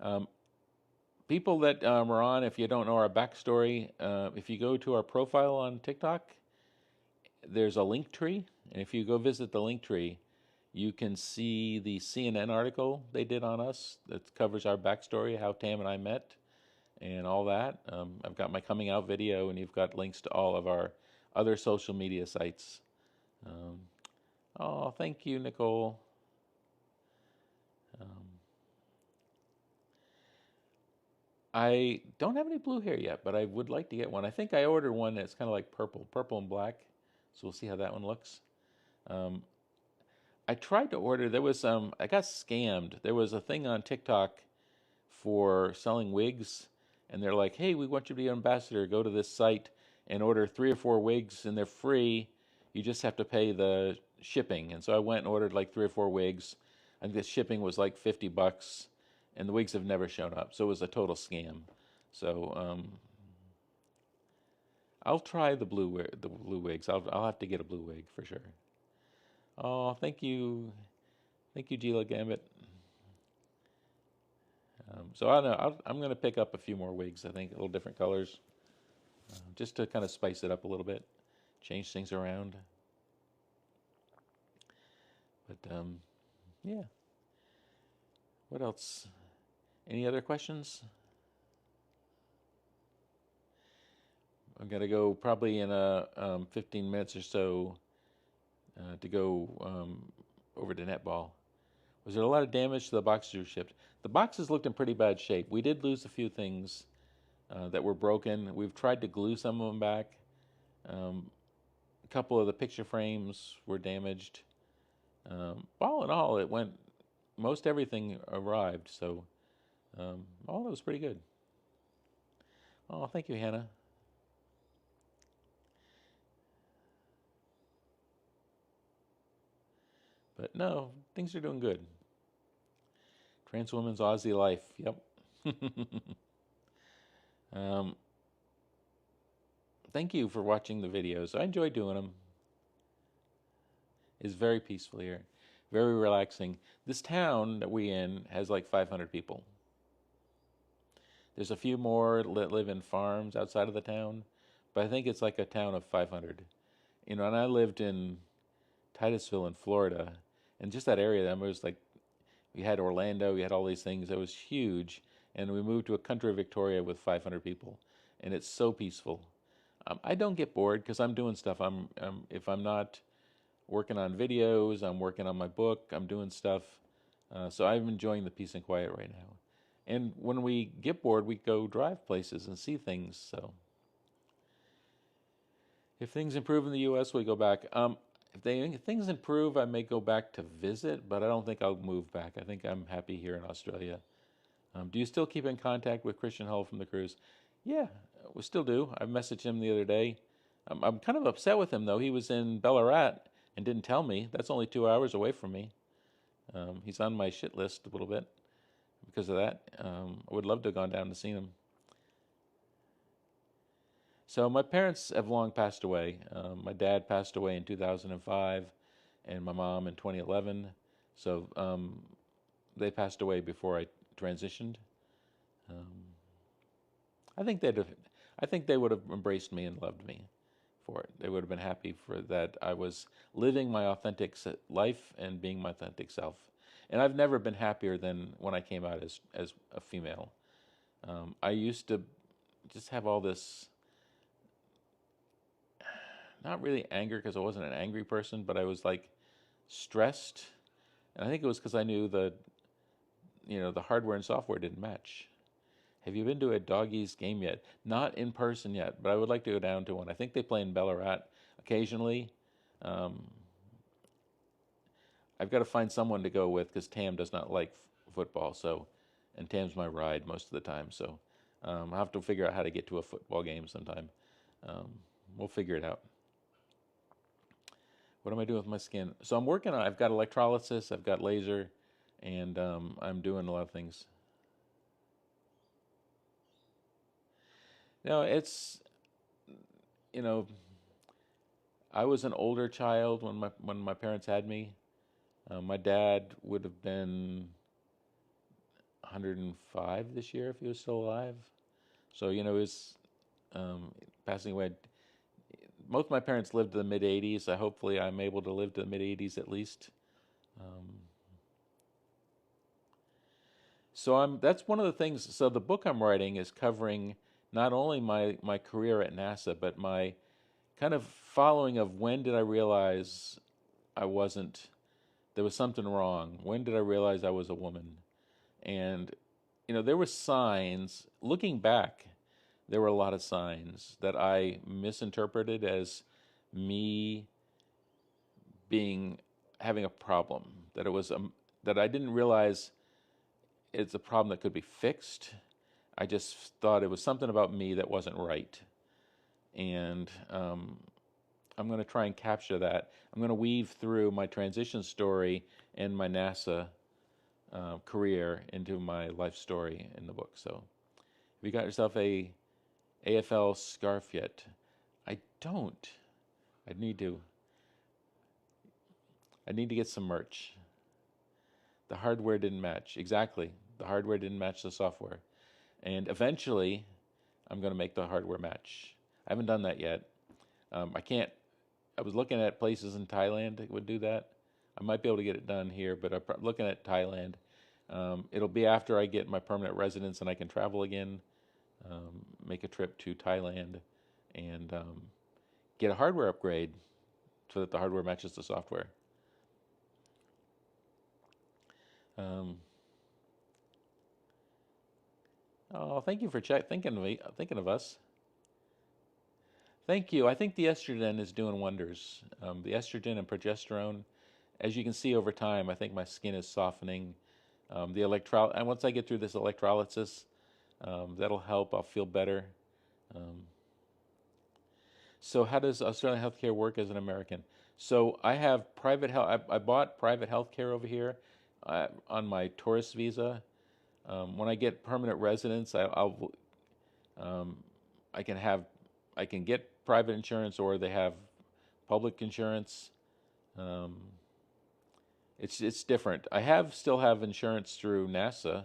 Um, People that are on, if you don't know our backstory, if you go to our profile on TikTok, there's a link tree, and if you go visit the link tree, you can see the CNN article they did on us that covers our backstory, how Tam and I met, and all that. I've got my coming out video, and you've got links to all of our other social media sites. Um, oh, thank you, Nicole. Um, I don't have any blue hair yet, but I would like to get one. I think I ordered one that's kind of like purple and black. So we'll see how that one looks. Um, I tried to order. I got scammed. There was a thing on TikTok for selling wigs, and they're like, "Hey, we want you to be an ambassador. Go to this site and order 3 or 4 wigs, and they're free. You just have to pay the shipping." And so I went and ordered like 3 or 4 wigs. I think the shipping was like $50, and the wigs have never shown up. So it was a total scam. So I'll try the blue wigs. I'll have to get a blue wig for sure. Oh, thank you, Gila Gambit. So I don't know. I'm going to pick up a few more wigs. I think a little different colors, just to kind of spice it up a little bit, change things around. But yeah. What else? Any other questions? I'm gonna go probably in 15 minutes or so to go over to netball. Was there a lot of damage to the boxes you shipped? The boxes looked in pretty bad shape. We did lose a few things that were broken. We've tried to glue some of them back. A couple of the picture frames were damaged. All in all, most everything arrived, so all that was pretty good. Oh, thank you, Hannah. But no, things are doing good. Trans women's Aussie life. Yep. um, Thank you for watching the videos. I enjoy doing them. It's very peaceful here. very relaxing. This town that we in has like 500 people. There's a few more that live in farms outside of the town, but I think it's like a town of 500. You know, and I lived in Titusville in Florida, and just that area, that was like, we had Orlando, we had all these things. It was huge, and we moved to a country of Victoria with 500 people, and it's so peaceful. I don't get bored because I'm doing stuff. If I'm not working on videos, I'm working on my book, I'm doing stuff. So I'm enjoying the peace and quiet right now. And when we get bored, we go drive places and see things. So if things improve in the U.S., we go back. If things improve, I may go back to visit, but I don't think I'll move back. I think I'm happy here in Australia. Do you still keep in contact with Christian Hull from the cruise? Yeah, we still do. I messaged him the other day. I'm kind of upset with him though. He was in Ballarat and didn't tell me. That's only 2 hours away from me. He's on my shit list a little bit because of that. I would love to have gone down to see him. So my parents have long passed away. My dad passed away in 2005, and my mom in 2011. So they passed away before I transitioned. Um, I think they would have embraced me and loved me for it. They would have been happy for that I was living my authentic life and being my authentic self. And I've never been happier than when I came out as a female. I used to just have all this, not really anger because I wasn't an angry person, but I was like stressed. And I think it was because I knew the hardware and software didn't match. Have you been to a doggies game yet? Not in person yet, but I would like to go down to one. I think they play in Ballarat occasionally. Um, I've got to find someone to go with because Tam does not like football. So, and Tam's my ride most of the time. So, I'll have to figure out how to get to a football game sometime. Um, we'll figure it out. What am I doing with my skin? So I'm working on. I've got electrolysis. I've got laser, and I'm doing a lot of things. No, it's you know I was an older child when my parents had me. My dad would have been 105 this year if he was still alive. So he was passing away. Most of my parents lived to the mid 80s. Hopefully I'm able to live to the mid 80s at least. Um, so that's one of the things. So the book I'm writing is covering not only my career at NASA, but my kind of following of when did I realize I wasn't, there was something wrong. When did I realize I was a woman? And, there were signs, looking back, there were a lot of signs that I misinterpreted as me having a problem, that it was, that I didn't realize it's a problem that could be fixed. I just thought it was something about me that wasn't right. And I'm going to try and capture that. I'm going to weave through my transition story and my NASA career into my life story in the book. So, have you got yourself a AFL scarf yet? I don't. I need to. I need to get some merch. The hardware didn't match. Exactly. The hardware didn't match the software. And eventually, I'm going to make the hardware match. I haven't done that yet. I can't. I was looking at places in Thailand that would do that. I might be able to get it done here, but I'm looking at Thailand. It'll be after I get my permanent residence and I can travel again, make a trip to Thailand, and get a hardware upgrade so that the hardware matches the software. Oh, thank you for thinking of me, thinking of us. Thank you. I think the estrogen is doing wonders. The estrogen and progesterone, as you can see over time, I think my skin is softening. And once I get through this electrolysis, that'll help. I'll feel better. Um, so, how does Australian healthcare work as an American? So, I have private health. I bought private healthcare over here on my tourist visa. When I get permanent residence, um, I can have I can get private insurance or they have public insurance. Um, It's different. I still have insurance through NASA,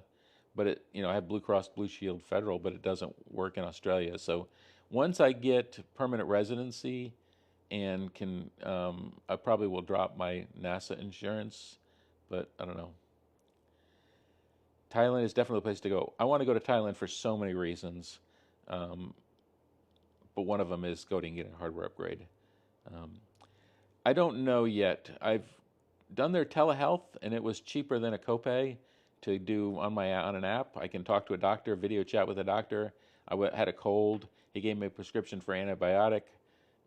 but I have Blue Cross Blue Shield Federal, but it doesn't work in Australia. So once I get permanent residency and I probably will drop my NASA insurance, but I don't know. Thailand is definitely a place to go. I want to go to Thailand for so many reasons, um, but one of them is going and getting a hardware upgrade. Um, I don't know yet. I've done their telehealth, and it was cheaper than a copay to do on an app. I can talk to a doctor, video chat with a doctor. Had a cold. He gave me a prescription for antibiotic,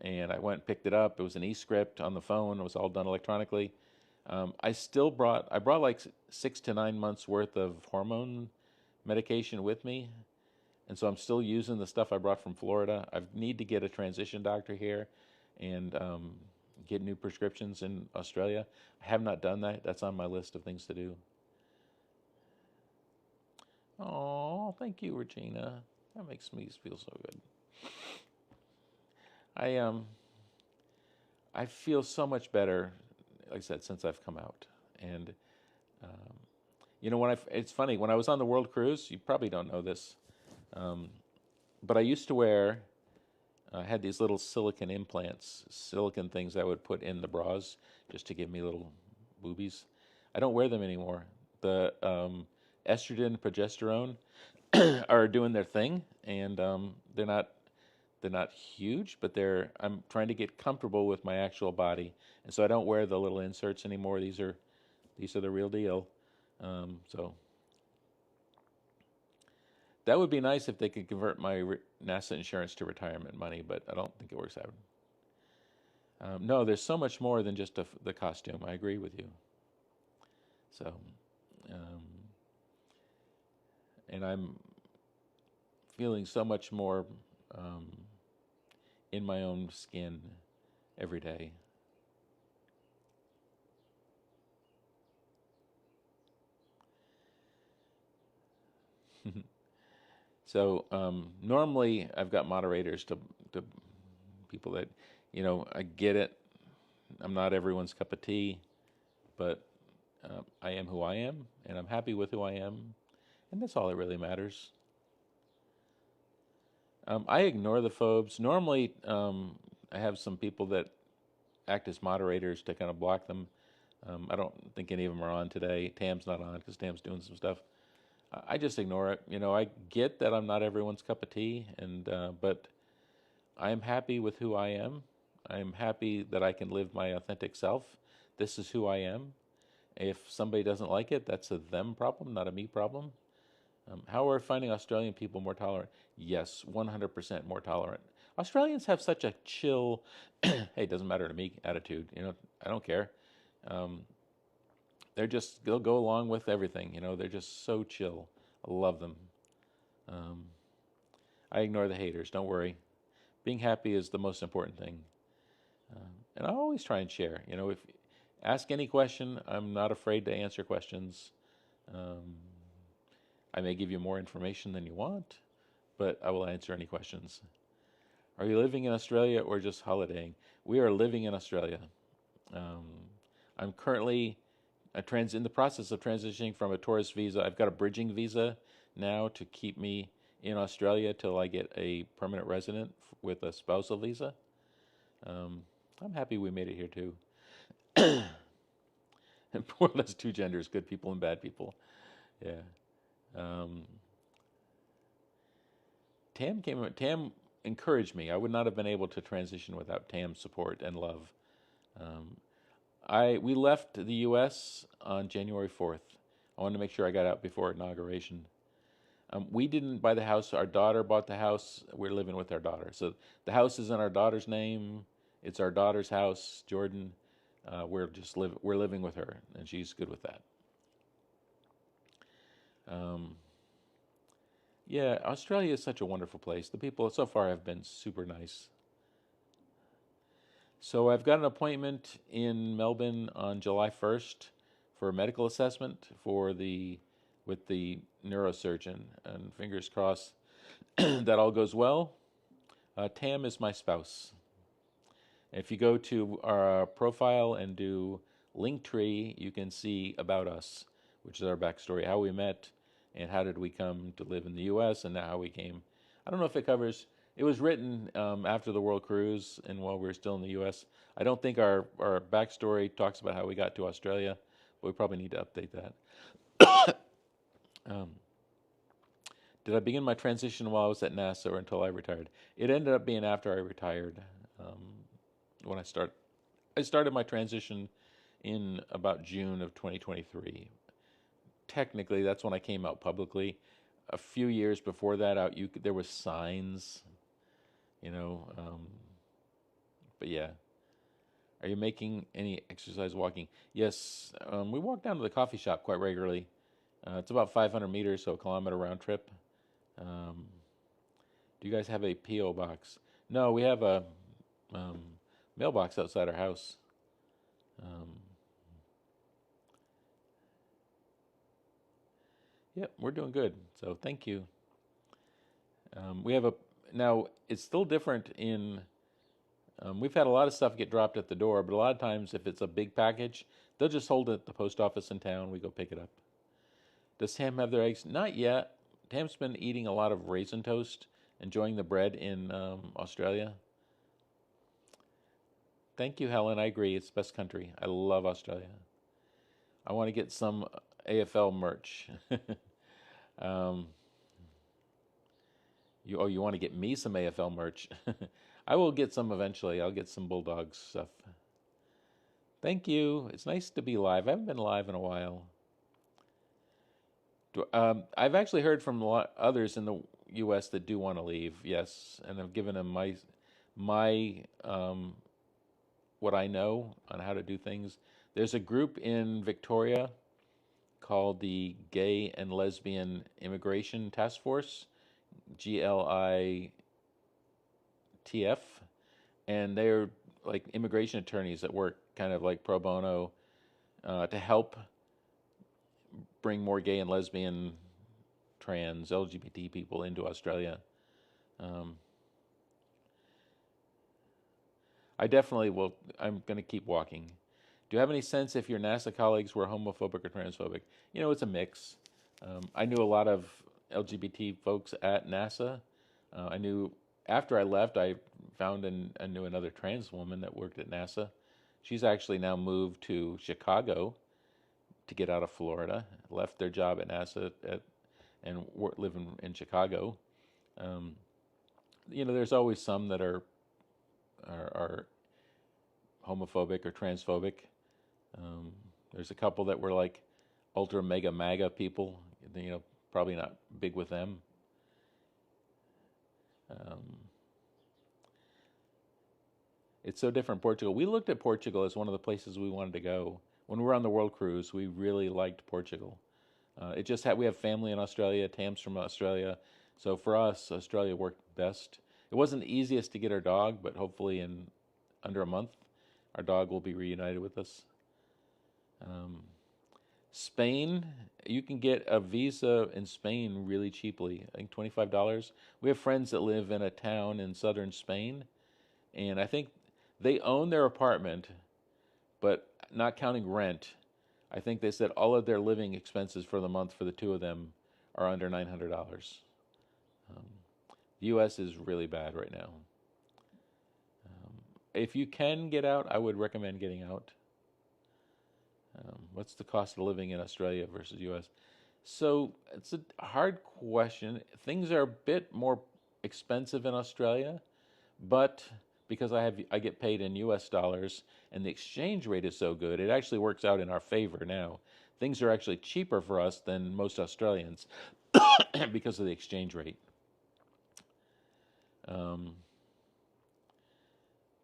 and I went and picked it up. It was an e-script on the phone. It was all done electronically. I brought like 6 to 9 months worth of hormone medication with me, and so I'm still using the stuff I brought from Florida. I need to get a transition doctor here, and get new prescriptions in Australia. I have not done that. That's on my list of things to do. Oh, thank you, Regina. That makes me feel so good. I I feel so much better, like I said, since I've come out. And um, it's funny when I was on the world cruise. You probably don't know this, um, but I used to wear. I had these little silicon implants, silicon things I would put in the bras just to give me little boobies. I don't wear them anymore. The estrogen and progesterone are doing their thing, and they're not huge, but I'm trying to get comfortable with my actual body, and so I don't wear the little inserts anymore. These are the real deal. So that would be nice if they could convert my NASA insurance to retirement money, but I don't think it works out. No, there's so much more than just the costume. I agree with you. So, um, and I'm feeling so much more um, in my own skin every day. So normally I've got moderators to people that, I get it. I'm not everyone's cup of tea, but I am who I am, and I'm happy with who I am, and that's all that really matters. I ignore the phobes. Normally, I have some people that act as moderators to kind of block them. I don't think any of them are on today. Tam's not on because Tam's doing some stuff. I just ignore it. I get that I'm not everyone's cup of tea, but I am happy with who I am. I am happy that I can live my authentic self. This is who I am. If somebody doesn't like it, that's a them problem, not a me problem. How are finding Australian people more tolerant? Yes, 100% more tolerant. Australians have such a chill, hey, it doesn't matter to me attitude. I don't care. Um, they'll go along with everything. They're just so chill. I love them. Um, I ignore the haters. Don't worry. Being happy is the most important thing. And I always try and share. If ask any question, I'm not afraid to answer questions. Um, I may give you more information than you want, but I will answer any questions. Are you living in Australia or just holidaying? We are living in Australia. Um, I'm currently in the process of transitioning from a tourist visa. I've got a bridging visa now to keep me in Australia till I get a permanent resident with a spousal visa. Um, I'm happy we made it here too. And poor that's two genders, good people and bad people. Yeah. Um, Tam encouraged me. I would not have been able to transition without Tam's support and love. Um, we left the U.S. on January 4th. I wanted to make sure I got out before inauguration. We didn't buy the house. Our daughter bought the house. We're living with our daughter. So the house is in our daughter's name. It's our daughter's house, Jordan. We're living with her, and she's good with that. Um, yeah, Australia is such a wonderful place. The people so far have been super nice. So I've got an appointment in Melbourne on July 1st for a medical assessment with the neurosurgeon, and fingers crossed that all goes well. Tam is my spouse. If you go to our profile and do Linktree, you can see About Us, which is our backstory, how we met, and how did we come to live in the U.S., and how we came. I don't know if it covers. It was written after the World Cruise and while we were still in the U.S. I don't think our backstory talks about how we got to Australia, but we probably need to update that. Um, did I begin my transition while I was at NASA or until I retired? It ended up being after I retired. Um, when I started my transition in about June of 2023. Technically, that's when I came out publicly. A few years before that, there was signs, you know. But yeah, are you making any exercise walking? Yes, we walk down to the coffee shop quite regularly. It's about 500 meters, so a kilometer round trip. Um, do you guys have a PO box? No, we have a um, mailbox outside our house. Um, Yep, we're doing good. So thank you. We have a now. It's still different in. We've had a lot of stuff get dropped at the door, but a lot of times, if it's a big package, they'll just hold it at the post office in town. We go pick it up. Does Tam have their eggs? Not yet. Tam's been eating a lot of raisin toast, enjoying the bread in Australia. Thank you, Helen. I agree. It's the best country. I love Australia. I want to get some AFL merch. um, you want to get me some AFL merch? I will get some eventually. I'll get some Bulldogs stuff. Thank you. It's nice to be live. I haven't been live in a while. I've actually heard from others in the U.S. that do want to leave. Yes, and I've given them my what I know on how to do things. There's a group in Victoria called the Gay and Lesbian Immigration Task Force, GLITF, and they're like immigration attorneys that work kind of like pro bono to help bring more gay and lesbian, trans, LGBT people into Australia. Um, I definitely will. I'm going to keep walking. Do you have any sense if your NASA colleagues were homophobic or transphobic? You know, it's a mix. I knew a lot of LGBT folks at NASA. I knew after I left, I found and I knew another trans woman that worked at NASA. She's actually now moved to Chicago to get out of Florida. Left their job at NASA and live in Chicago. Um, you know, there's always some that are homophobic or transphobic. There's a couple that were like ultra mega MAGA people. You know, probably not big with them. Um, it's so different in Portugal. We looked at Portugal as one of the places we wanted to go. When we were on the world cruise, we really liked Portugal. It just had we have family in Australia. Tam's from Australia, so for us, Australia worked best. It wasn't the easiest to get our dog, but hopefully in under a month, our dog will be reunited with us. Um, Spain, you can get a visa in Spain really cheaply. I think $25. We have friends that live in a town in southern Spain, and I think they own their apartment, but not counting rent. I think they said all of their living expenses for the month for the two of them are under $900. Um, the U.S. is really bad right now. If you can get out, I would recommend getting out. What's the cost of living in Australia versus U.S.? So it's a hard question. Things are a bit more expensive in Australia, but because I get paid in U.S. dollars and the exchange rate is so good, it actually works out in our favor now. Things are actually cheaper for us than most Australians because of the exchange rate. Um,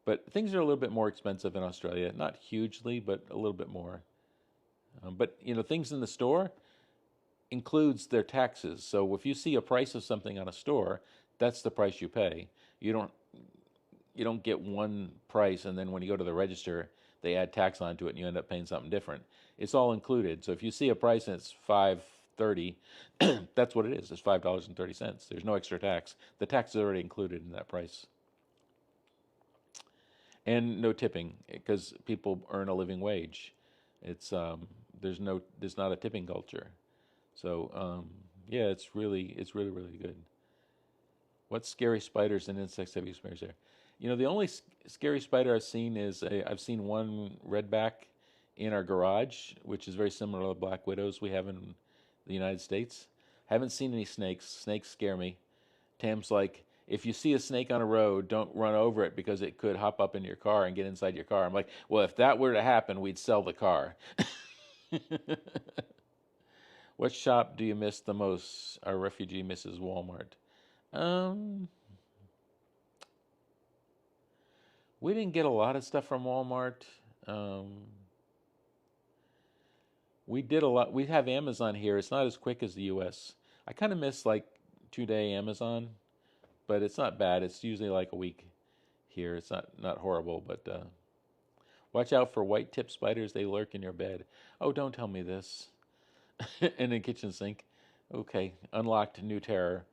but things are a little bit more expensive in Australia, not hugely, but a little bit more. But you know, things in the store includes their taxes. So if you see a price of something on a store, that's the price you pay. You don't get one price and then when you go to the register, they add tax onto it and you end up paying something different. It's all included. So if you see a price and it's $5.30, that's what it is. It's $5.30. There's no extra tax. The tax is already included in that price. And no tipping because people earn a living wage. It's there's not a tipping culture. So yeah, it's really really good. What scary spiders and insects have you experienced there? The only scary spider I've seen is I've seen one redback in our garage, which is very similar to the black widows we have in the United States. Haven't seen any snakes. Snakes scare me. Tam's like, if you see a snake on a road, don't run over it because it could hop up in your car and get inside your car. I'm like, well, if that were to happen, we'd sell the car. What shop do you miss the most? Our refugee misses Walmart. Um, we didn't get a lot of stuff from Walmart. Um, we did a lot. We have Amazon here. It's not as quick as the U.S. I kind of miss like 2 day Amazon, but it's not bad. It's usually like a week here. It's not horrible, but watch out for white tip spiders. They lurk in your bed. Oh, don't tell me this. In the kitchen sink. Okay, unlocked new terror.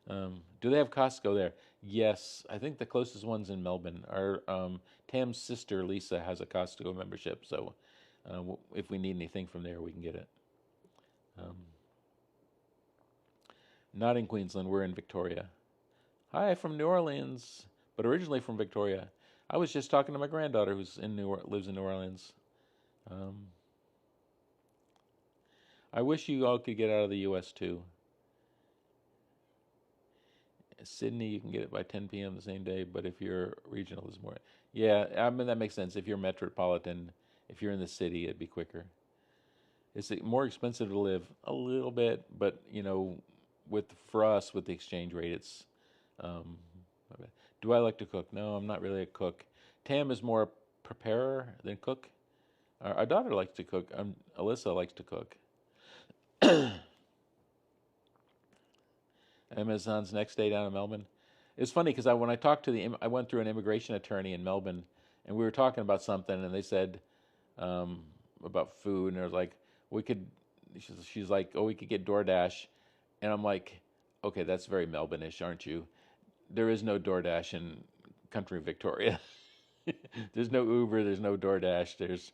Do they have Costco there? Yes, I think the closest one's in Melbourne. Our Tam's sister Lisa has a Costco membership, so if we need anything from there, we can get it. Um, Not in Queensland. We're in Victoria. Hi, from New Orleans, but originally from Victoria. I was just talking to my granddaughter who's in lives in New Orleans. Um, I wish you all could get out of the U.S. too. Sydney, you can get it by 10 p.m. the same day, but if you're regional, it's more. Yeah, I mean, that makes sense. If you're metropolitan, if you're in the city, it'd be quicker. It's more expensive to live a little bit, but with for us with the exchange rate, it's. Um, do I like to cook? No, I'm not really a cook. Tam is more a preparer than cook. Our daughter likes to cook. Alyssa likes to cook. Amazon's next day down in Melbourne. It's funny because when I talked to I went through an immigration attorney in Melbourne, and we were talking about something, and they said um, about food, and I was like, we could. She's like, oh, we could get DoorDash, and I'm like, okay, that's very Melbourne-ish, aren't you? There is no DoorDash in country Victoria. There's no Uber. There's no DoorDash.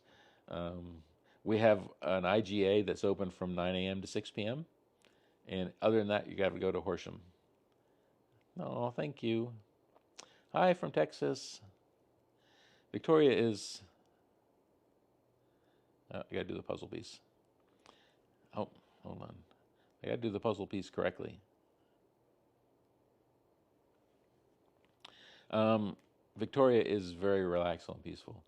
Um, we have an IGA that's open from 9 a.m. to 6 p.m. And other than that, you got to go to Horsham. Oh, thank you. Hi from Texas. Victoria is. I got to do the puzzle piece. Oh, hold on. I got to do the puzzle piece correctly. Um, Victoria is very relaxed and peaceful.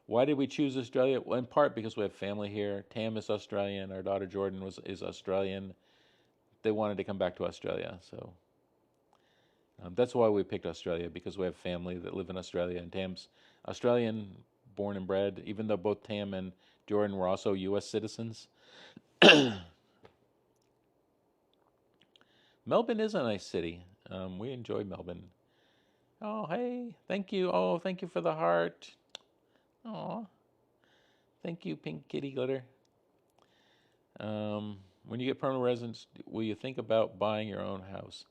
Why did we choose Australia? Well, in part because we have family here. Tam is Australian. Our daughter Jordan is Australian. They wanted to come back to Australia, so that's why we picked Australia, because we have family that live in Australia, and Tam's Australian, born and bred. Even though both Tam and Jordan were also U.S. citizens. Melbourne is a nice city. We enjoy Melbourne. Oh, hey, thank you. Oh, thank you for the heart. Oh, thank you, pink kitty glitter. When you get permanent residence, will you think about buying your own house?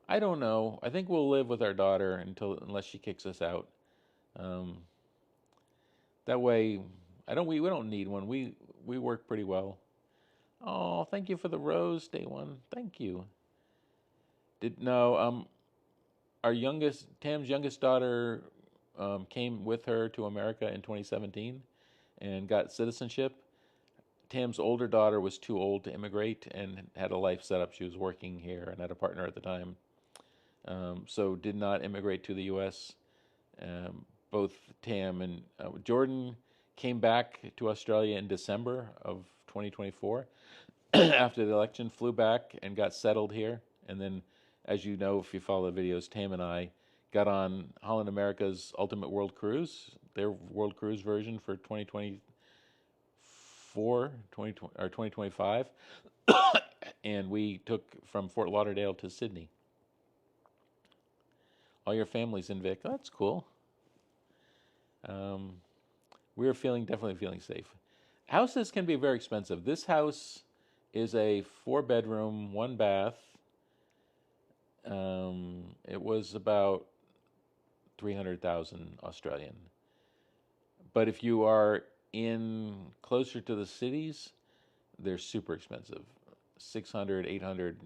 I don't know. I think we'll live with our daughter unless she kicks us out. Um, that way, I don't. We don't need one. We work pretty well. Oh, thank you for the rose, day one. Thank you. Did no. Our youngest Tam's youngest daughter came with her to America in 2017 and got citizenship. Tam's older daughter was too old to immigrate and had a life set up. She was working here and had a partner at the time, so did not immigrate to the U.S. Both Tam and Jordan came back to Australia in December of 2024 after the election, flew back and got settled here. And then, as you know, if you follow the videos, Tam and I got on Holland America's Ultimate World Cruise, their World Cruise version for 2024, 2020, or 2025. And we took from Fort Lauderdale to Sydney. All your family's in Vic. Oh, that's cool. We're definitely feeling safe. Houses can be very expensive. This house is a 4 bedroom, 1 bath. It was about 300,000 Australian. But if you are in closer to the cities, they're super expensive. 600, 800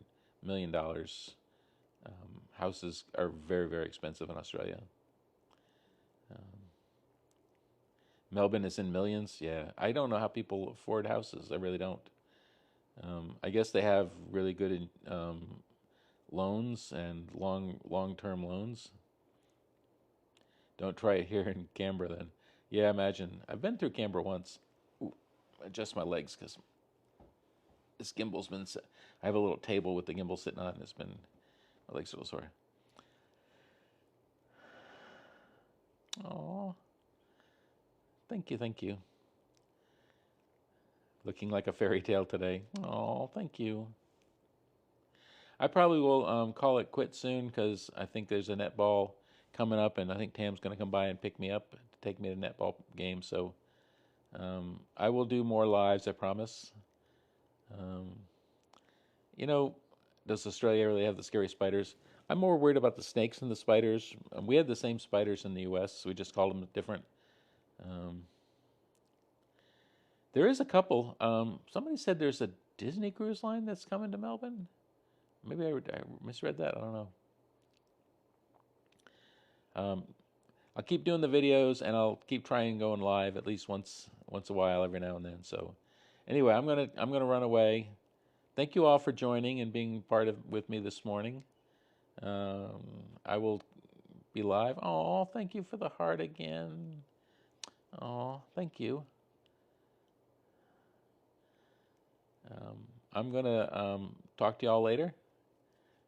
million dollars. Houses are very, very expensive in Australia. Melbourne is in millions. Yeah, I don't know how people afford houses. I really don't. I guess they have really good loans and long-term loans. Don't try it here in Canberra then. Yeah, imagine. I've been through Canberra once. Ooh, adjust my legs because this gimbal's been. I have a little table with the gimbal sitting on, and it's been. My legs are a little sore. Oh, thank you, thank you. Looking like a fairy tale today. Oh, thank you. I probably will call it quit soon because I think there's a netball coming up, and I think Tam's going to come by and pick me up to take me to the netball game. So I will do more lives, I promise. Um, you know, does Australia really have the scary spiders? I'm more worried about the snakes than the spiders. We had the same spiders in the U.S. We just called them different. Um, there is a couple. Somebody said there's a Disney cruise line that's coming to Melbourne. Maybe I misread that. I don't know. Um, I'll keep doing the videos, and I'll keep trying going live at least once a while, every now and then. So, anyway, I'm gonna run away. Thank you all for joining and being part of with me this morning. Um, I will be live. Oh, thank you for the heart again. Oh, thank you. Um, I'm gonna talk to y'all later,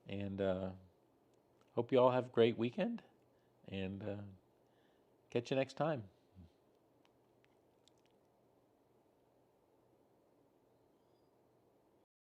and hope you all have a great weekend. And catch you next time.